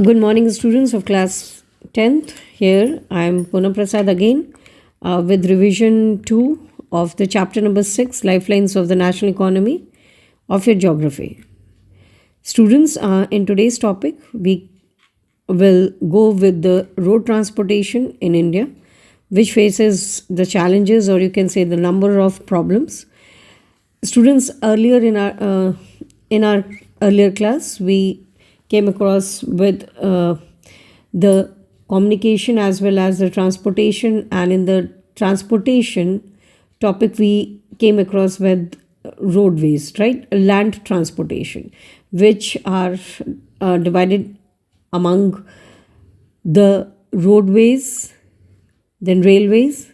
Good morning, students of class 10th. Here I am Poonam Prasad again with revision 2 of the chapter number 6, Lifelines of the National Economy of your geography. Students, in today's topic, we will go with the road transportation in India, which faces the challenges, or you can say the number of problems. Students, earlier in our earlier class, we came across with the communication as well as the transportation, and in the transportation topic we came across with roadways, right? Land transportation, which are divided among the roadways, then railways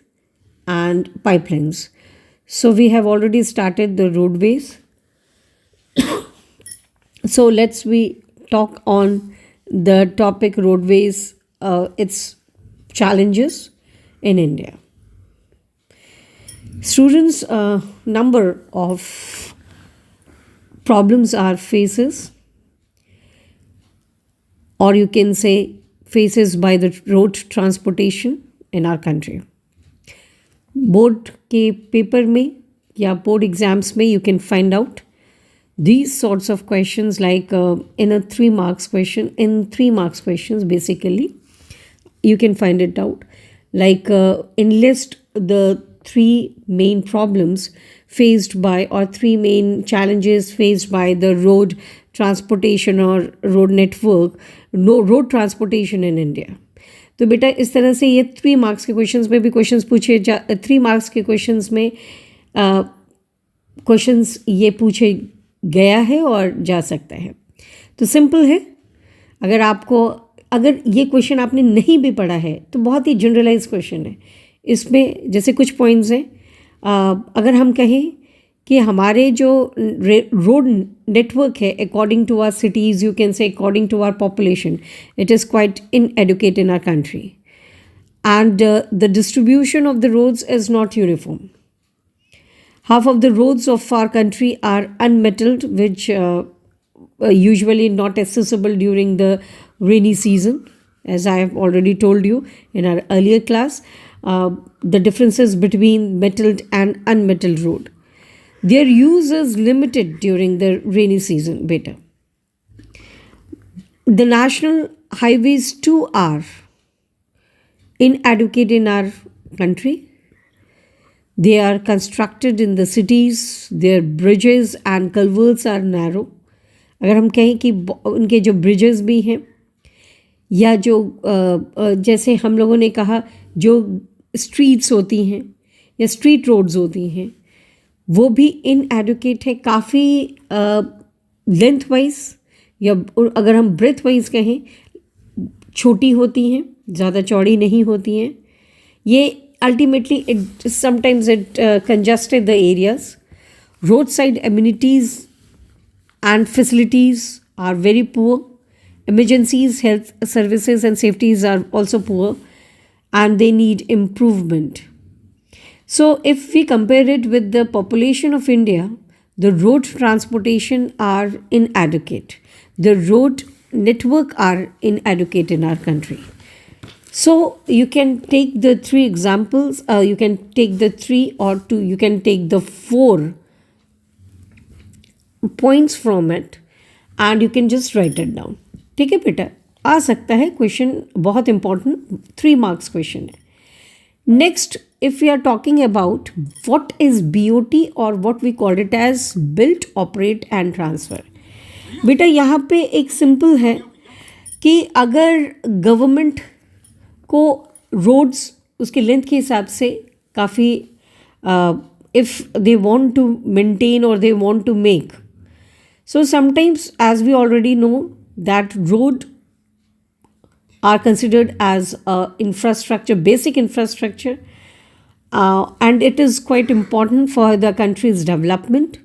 and pipelines. So we have already started the roadways. So let's we talk on the topic roadways, its challenges in India. Students, number of problems are faces, or you can say faces by the road transportation in our country. Board के paper में या board exams में you can find out these sorts of questions, like in 3 marks questions basically you can find it out, like enlist the 3 main problems faced by, or 3 main challenges faced by the road transportation or road network, road transportation in India. तो बेटा इस तरह से ये 3 marks के questions में भी questions पूछे 3 मार्क्स के क्वेश्चंस में क्वेश्चंस ये पूछे गया है और जा सकता है. तो सिंपल है. अगर ये क्वेश्चन आपने नहीं भी पढ़ा है तो बहुत ही जनरलाइज क्वेश्चन है. इसमें जैसे कुछ पॉइंट्स हैं, अगर हम कहें कि हमारे जो रोड नेटवर्क है according to our cities, you can say according to our population, it is quite inadequate in our country, and the distribution of the roads is not uniform. Half of the roads of our country are unmetalled, which usually not accessible during the rainy season. As I have already told you in our earlier class, the differences between metalled and unmetalled road. Their use is limited during the rainy season, better. The national highways too are inadequate in our country. They are constructed in the cities. Their bridges and culverts are narrow. अगर हम कहें कि उनके जो bridges भी हैं, या जो जैसे हम लोगों ने कहा जो स्ट्रीट्स होती हैं या स्ट्रीट रोड्स होती हैं, वो भी इनएडुकेट है काफ़ी लेंथ वाइज, या अगर हम ब्रेथ वाइज कहें छोटी होती हैं, ज़्यादा चौड़ी नहीं होती हैं. ये ultimately sometimes it congested the areas. Roadside amenities and facilities are very poor. Emergencies, health services and safeties are also poor, and they need improvement. So if we compare it with the population of India, the road transportation are inadequate. The road network are inadequate in our country. So you can take the 3 examples, you can take the 3 or 2, you can take the 4 points from it and you can just write it down. ठीक है बेटा, आ सकता है question, बहुत important 3 marks question है. Next, if we are talking about what is BOT or what we call it as built, operate and transfer. बेटा यहाँ पे एक सिंपल है कि अगर गवर्नमेंट को रोड्स उसके लेंथ के हिसाब से काफ़ी if they want to maintain और they want to make, so sometimes as we already know that road are considered as infrastructure, basic infrastructure, and it is quite important for the country's development.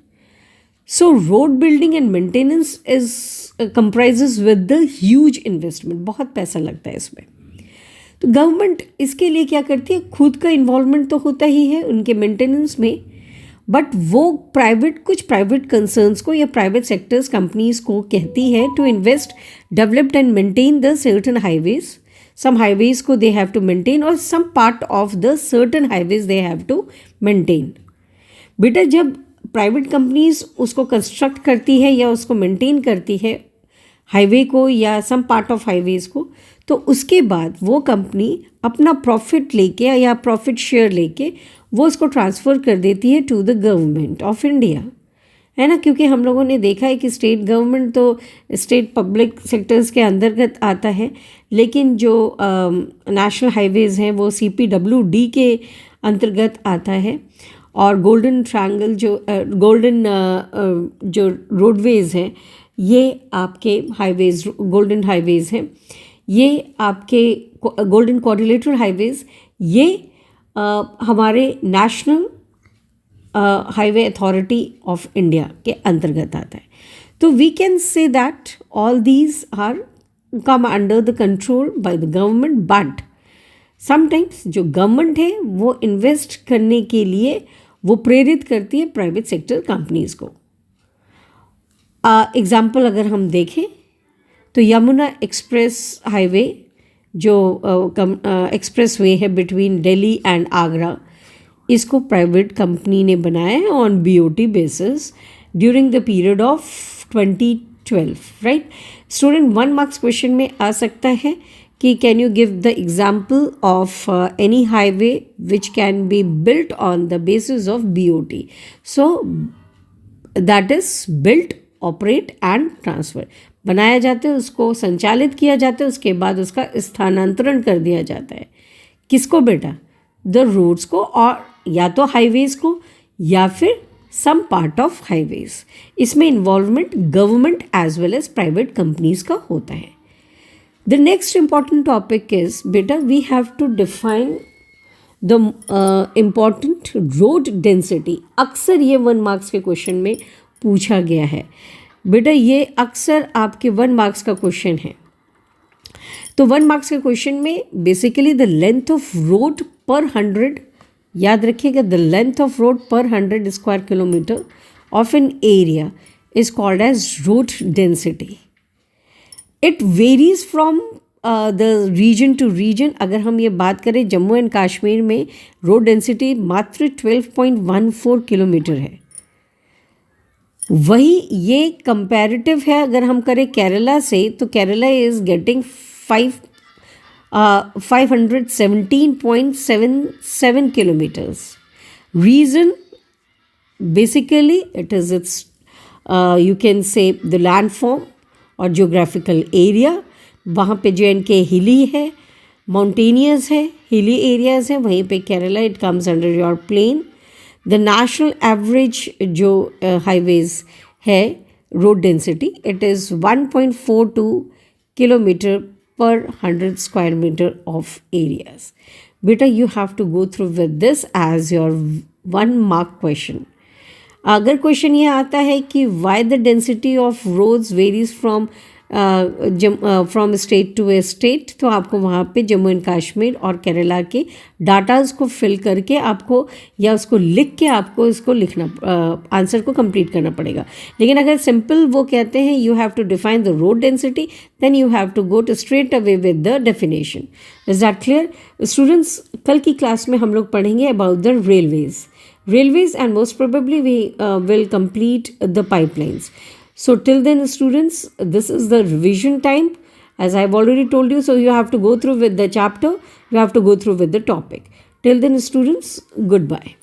So road building and maintenance is comprises with the huge investment. बहुत पैसा लगता है इसमें. तो government इसके लिए क्या करती है, खुद का इन्वॉल्वमेंट तो होता ही है उनके मेंटेनेंस में, बट वो कुछ प्राइवेट कंसर्न्स को या प्राइवेट सेक्टर्स कंपनीज को कहती है to invest, developed and maintain the certain highways. Some highways को दे हैव टू मेंटेन और some part of the certain highways they have to maintain. बेटा जब प्राइवेट कंपनीज उसको कंस्ट्रक्ट करती है या उसको मेंटेन करती है हाईवे को या सम पार्ट ऑफ हाईवेज को, तो उसके बाद वो कंपनी अपना प्रॉफिट लेके या प्रॉफिट शेयर लेके वो उसको ट्रांसफ़र कर देती है to the government of India, है ना. क्योंकि हम लोगों ने देखा है कि स्टेट गवर्नमेंट तो स्टेट पब्लिक सेक्टर्स के अंतर्गत आता है, लेकिन जो नेशनल हाईवेज़ हैं वो CPWD के अंतर्गत आता है. और गोल्डन ट्रायंगल जो रोडवेज़ हैं ये आपके हाईवेज़, गोल्डन हाईवेज़ हैं, ये आपके गोल्डन क्वाड्रिलेटरल हाईवेज़, ये हमारे national highway authority of India के अंतर्गत आता है. तो we can say that all these are come under the control by the government, but sometimes जो गवर्नमेंट है वो इन्वेस्ट करने के लिए वो प्रेरित करती है प्राइवेट सेक्टर कंपनीज को. एग्ज़ाम्पल अगर हम देखें तो यमुना एक्सप्रेस हाईवे जो एक्सप्रेस वे है बिटवीन दिल्ली एंड आगरा, इसको प्राइवेट कंपनी ने बनाया है on BOT basis during the period of 2012. Right student, 1 marks question में आ सकता है कि can you give the example of any highway which can be built on the basis of BOT. So that is built, operate and transfer. बनाया जाता है, उसको संचालित किया जाता है, उसके बाद उसका स्थानांतरण कर दिया जाता है. किसको बेटा? द रोड्स को, और या तो हाईवेज़ को या फिर सम पार्ट ऑफ हाईवेज़. इसमें involvement government as well as private companies का होता है. The next important topic is बेटा we have to define the important road density. अक्सर ये 1 मार्क्स के क्वेश्चन में पूछा गया है बेटा, ये अक्सर आपके 1 मार्क्स का क्वेश्चन है. तो 1 मार्क्स के क्वेश्चन में basically the length of road पर 100, याद रखिएगा, द लेंथ ऑफ रोड पर 100 square kilometre of an area is called as road density. It varies from the region to region. अगर हम ये बात करें जम्मू एंड कश्मीर में रोड डेंसिटी मात्र 12.14 किलोमीटर है. वही ये कंपैरेटिव है अगर हम करें केरला से, तो Kerala is getting 517.77 kilometers. Reason, basically it is its you can say the landform और geographical area. वहाँ पे J&K हिली है, माउंटेनियस है, हिली एरियाज है. वहीं पे Kerala it comes under your plain. The national average जो हाईवेज है road density, it is 1.42 kilometre per 100 square meter of areas. Beta, you have to go through with this as your 1 mark question. अगर question ये आता है कि why the density of roads varies from state to a state, तो आपको वहाँ पे Jammu and Kashmir और केरला के डाटाज को फिल करके आपको या उसको लिख के आपको इसको लिखना, आंसर को कंप्लीट करना पड़ेगा. लेकिन अगर सिंपल वो कहते हैं you have to define the road density, then you have to go to straight away with the definition. Is that clear students? कल की क्लास में हम लोग पढ़ेंगे about the railways and most probably we will complete the pipelines. So till then students, this is the revision time as I have already told you. So you have to go through with the chapter, you have to go through with the topic. Till then students, goodbye.